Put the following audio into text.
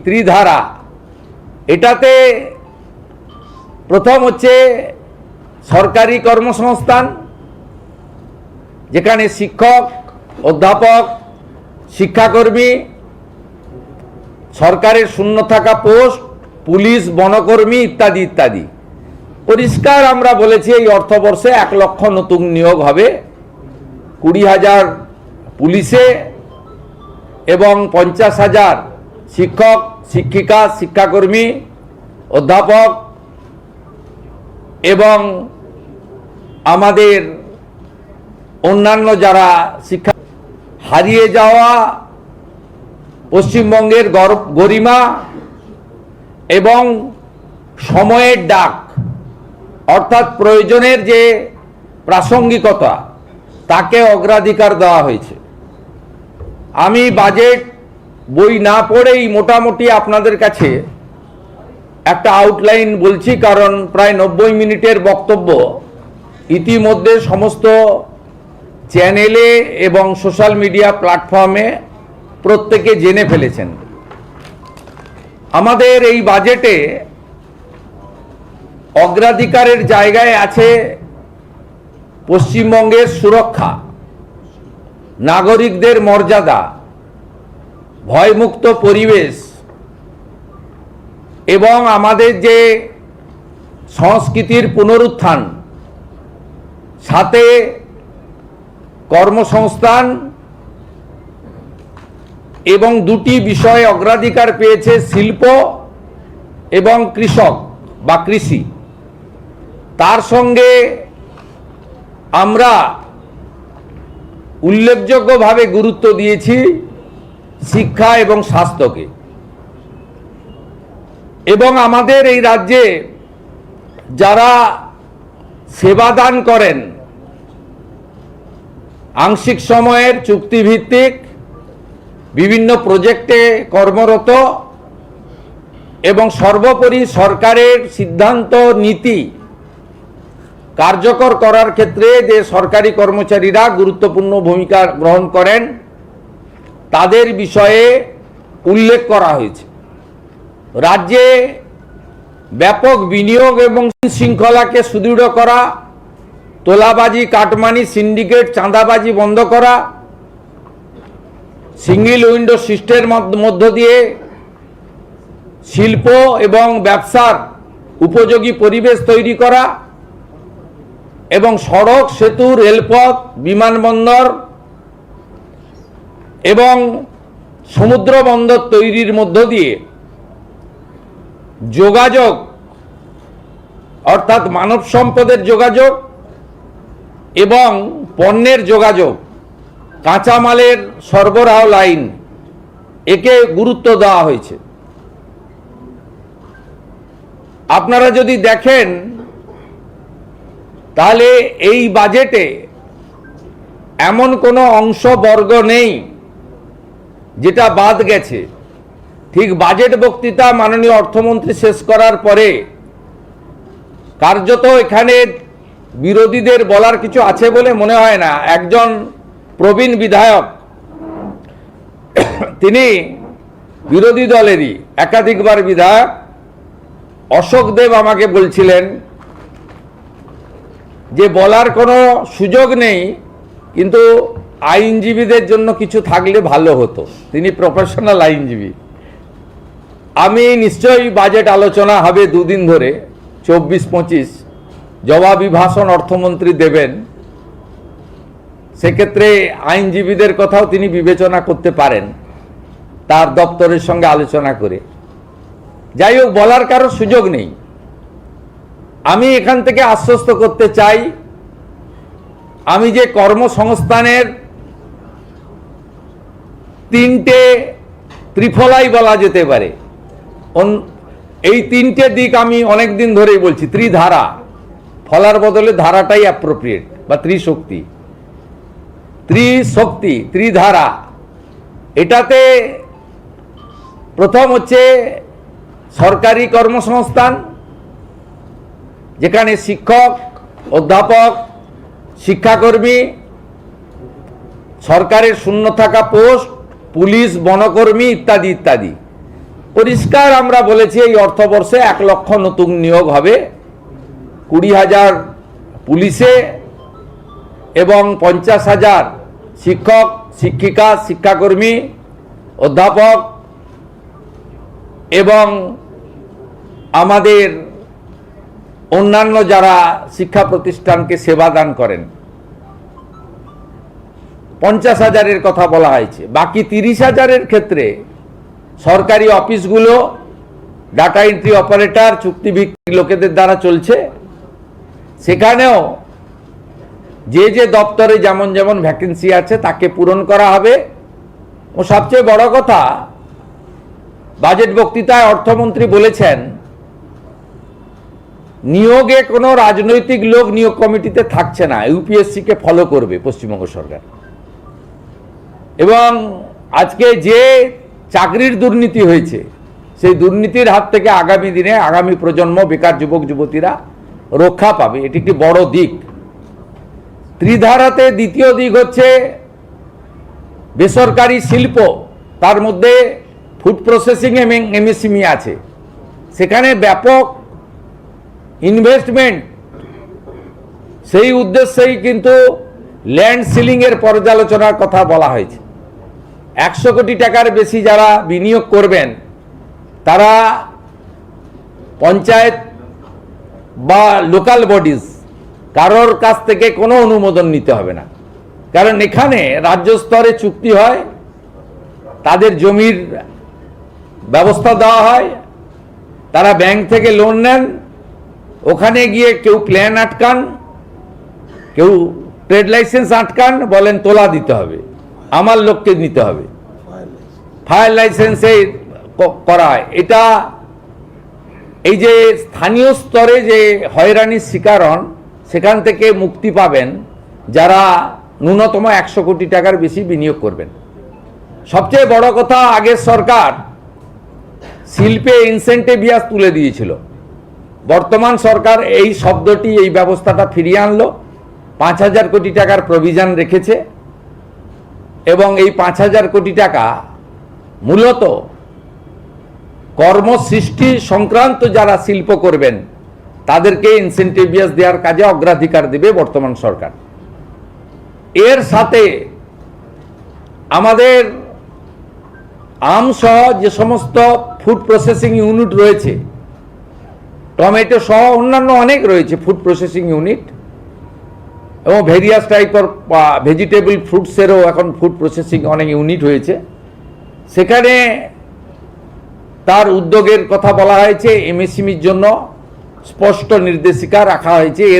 ত্রিধারা, এটাতে প্রথম হচ্ছে সরকারি কর্মসংস্থান, যেখানে শিক্ষক, অধ্যাপক, শিক্ষাকর্মী, সরকারের শূন্য থাকা পোস্ট, পুলিশ, বনকর্মী ইত্যাদি ইত্যাদি। পরিষ্কার আমরা বলেছি এই অর্থবর্ষে 1 লক্ষ নতুন নিয়োগ হবে, 20,000 পুলিশে এবং 50,000 শিক্ষক, শিক্ষিকা, শিক্ষাকর্মী, অধ্যাপক এবং আমাদের অন্যান্য যারা শিক্ষা। হারিয়ে যাওয়া পশ্চিমবঙ্গের গরিমা এবং সময়ের ডাক, অর্থাৎ প্রয়োজনের যে প্রাসঙ্গিকতা, তাকে অগ্রাধিকার দেওয়া হয়েছে। আমি বাজেট বই না পড়েই মোটামুটি আপনাদের কাছে একটা আউটলাইন বলছি, কারণ প্রায় 90 মিনিটের বক্তব্য ইতিমধ্যে সমস্ত চ্যানেলে এবং সোশ্যাল মিডিয়া প্ল্যাটফর্মে প্রত্যেকে জেনে ফেলেছেন। আমাদের এই বাজেটে অগ্রাধিকারের জায়গায় আছে পশ্চিমবঙ্গের সুরক্ষা, নাগরিকদের মর্যাদা, ভয়মুক্ত পরিবেশ এবং আমাদের যে সংস্কৃতির পুনরুত্থান, সাথে কর্মসংস্থান এবং দুটি বিষয়ে অগ্রাধিকার পেয়েছে শিল্প এবং কৃষক বা কৃষি। তার সঙ্গে আমরা উল্লেখযোগ্যভাবে গুরুত্ব দিয়েছি শিক্ষা এবং স্বাস্থ্যকে। এবং আমাদের এই রাজ্যে যারা সেবাদান করেন, আংশিক সময়ের চুক্তিভিত্তিক বিভিন্ন প্রজেক্টে কর্মরত এবং সর্বোপরি সরকারের সিদ্ধান্ত নীতি কার্যকর করার ক্ষেত্রে যে সরকারি কর্মচারীরা গুরুত্বপূর্ণ ভূমিকা গ্রহণ করেন, তাদের বিষয়ে উল্লেখ করা হয়েছে। রাজ্যে ব্যাপক বিনিয়োগ এবং শৃঙ্খলাকে সুদৃঢ় করা, তোলাবাজি, কাটমানি, সিন্ডিকেট, চাঁদাবাজি বন্ধ করা, সিঙ্গেল উইন্ডো সিস্টেমের মধ্য দিয়ে শিল্প এবং ব্যবসার উপযোগী পরিবেশ তৈরি করা এবং সড়ক, সেতু, রেলপথ, বিমানবন্দর এবং সমুদ্র বন্দর তৈরির মধ্য দিয়ে যোগাযোগ, অর্থাৎ মানব সম্পদের যোগাযোগ এবং পণ্যের যোগাযোগ, কাঁচামালের সরবরাহ লাইন, একে গুরুত্ব দেওয়া হয়েছে। আপনারা যদি দেখেন তাহলে এই বাজেটে এমন কোনো অংশবর্গ নেই যেটা বাদ গেছে। ঠিক বাজেট বক্তৃতা মাননীয় অর্থমন্ত্রী শেষ করার পরে কার্যত এখানে বিরোধীদের বলার কিছু আছে বলে মনে হয় না। একজন প্রবীণ বিধায়ক, তিনি বিরোধী দলেরই একাধিকবার বিধায়ক, অশোক দেব আমাকে বলছিলেন যে বলার কোনো সুযোগ নেই, কিন্তু আইনজীবীদের জন্য কিছু থাকলে ভালো হতো। তিনি প্রফেশনাল আইনজীবী। আমি নিশ্চয়ই বাজেট আলোচনা হবে 2 দিন ধরে, 24-25 জবাবি ভাষণ অর্থমন্ত্রী দেবেন। সেক্ষেত্রে আইনজীবীদের কথাও তিনি বিবেচনা করতে পারেন তার দপ্তরের সঙ্গে আলোচনা করে। যাই হোক, বলার কারো সুযোগ নেই। আমি এখান থেকে আশ্বস্ত করতে চাই, আমি যে কর্মসংস্থানের 3টে ত্রিফলাই বলা যেতে পারে, এই 3টে দিক আমি অনেক দিন ধরেই বলছি। ত্রিধারা, ফলার বদলে ধারাটাই অ্যাপ্রোপ্রিয়েট, বা ত্রিশক্তি, ত্রিধারা। এটাতে প্রথম হচ্ছে সরকারি কর্মসংস্থান, যেখানে শিক্ষক, অধ্যাপক, শিক্ষাকর্মী, সরকারের শূন্য থাকা পোস্ট, পুলিশ, বনকর্মী ইত্যাদি ইত্যাদি। পরিষ্কার আমরা বলেছি এই অর্থবর্ষে 1 লক্ষ নতুন নিয়োগ হবে, 20,000 পুলিশে এবং 50,000 শিক্ষক, শিক্ষিকা, শিক্ষাকর্মী, অধ্যাপক এবং আমাদের অন্যান্য যারা শিক্ষা প্রতিষ্ঠানকে সেবা দান করেন 50,000-এর কথা বলা হয়েছে। বাকি 30,000-এর ক্ষেত্রে সরকারি অফিসগুলো ডাটা এন্ট্রি অপারেটর চুক্তিভিত্তিক লোকেদের দ্বারা চলছে, সেখানেও যে যে দপ্তরে যেমন যেমন ভ্যাকেন্সি আছে তাকে পূরণ করা হবে। ও সবচেয়ে বড় কথা, বাজেট বক্তৃতায় অর্থমন্ত্রী বলেছেন নিয়োগে কোনো রাজনৈতিক লোক নিয়োগ কমিটিতে থাকছে না, ইউপিএসসিকে ফলো করবে পশ্চিমবঙ্গ সরকার। এবং আজকে যে চাকরির দুর্নীতি হয়েছে সেই দুর্নীতির হাত থেকে আগামী দিনে আগামী প্রজন্ম, বেকার যুবক যুবতীরা রক্ষা পাবে, এটি একটি বড় দিক। ত্রিধারাতে দ্বিতীয় দিক হচ্ছে বেসরকারি শিল্প, তার মধ্যে ফুড প্রসেসিং এবং এমএসএমই আছে, সেখানে ব্যাপক ইনভেস্টমেন্ট। সেই উদ্দেশ্যেই কিন্তু ল্যান্ড সিলিংয়ের পর্যালোচনার কথা বলা হয়েছে। 100 কোটি টাকার বেশি যারা বিনিয়োগ করবেন তারা পঞ্চায়েত বা লোকাল বডিজ কারোর কাছ থেকে কোনো অনুমোদন নিতে হবে না, কারণ এখানে রাজ্য স্তরে চুক্তি হয়, তাদের জমির ব্যবস্থা দেওয়া হয়, তারা ব্যাংক থেকে লোন নেন, ওখানে গিয়ে কেউ প্ল্যান আটকান, কেউ ট্রেড লাইসেন্স আটকান, বলেন তোলা দিতে হবে, আমার লোককে নিতে হবে, ফায়ার লাইসেন্সে করা হয়। এটা এই যে স্থানীয় স্তরে যে হয়রানির শিকার হন সেখান থেকে মুক্তি পাবেন যারা ন্যূনতম 100 কোটি টাকার বেশি বিনিয়োগ করবেন। সবচেয়ে বড় কথা, আগের সরকার শিল্পে ইনসেন্টিভিয়াস তুলে দিয়েছিল, বর্তমান সরকার এই শব্দটি, এই ব্যবস্থাটা ফিরিয়ে আনলো, 5,000 কোটি টাকার প্রভিশন রেখেছে এবং এই 5,000 কোটি টাকা মূলত কর্মসৃষ্টি সংক্রান্ত যারা শিল্প করবেন তাদেরকে ইনসেন্টিভিয়াস দেওয়ার কাজে অগ্রাধিকার দেবে বর্তমান সরকার। এর সাথে আমাদের আমসহ যে সমস্ত ফুড প্রসেসিং ইউনিট রয়েছে, টমেটো সহ অন্যান্য অনেক রয়েছে ফুড প্রসেসিং ইউনিট, এবং ভেরিয়াস টাইপের ভেজিটেবল ফ্রুটসেরও এখন ফুড প্রসেসিং অনেক ইউনিট হয়েছে, সেখানে তার উদ্যোগের কথা বলা হয়েছে। এমএসএমইর জন্য স্পষ্ট নির্দেশিকা রাখা হয়েছে।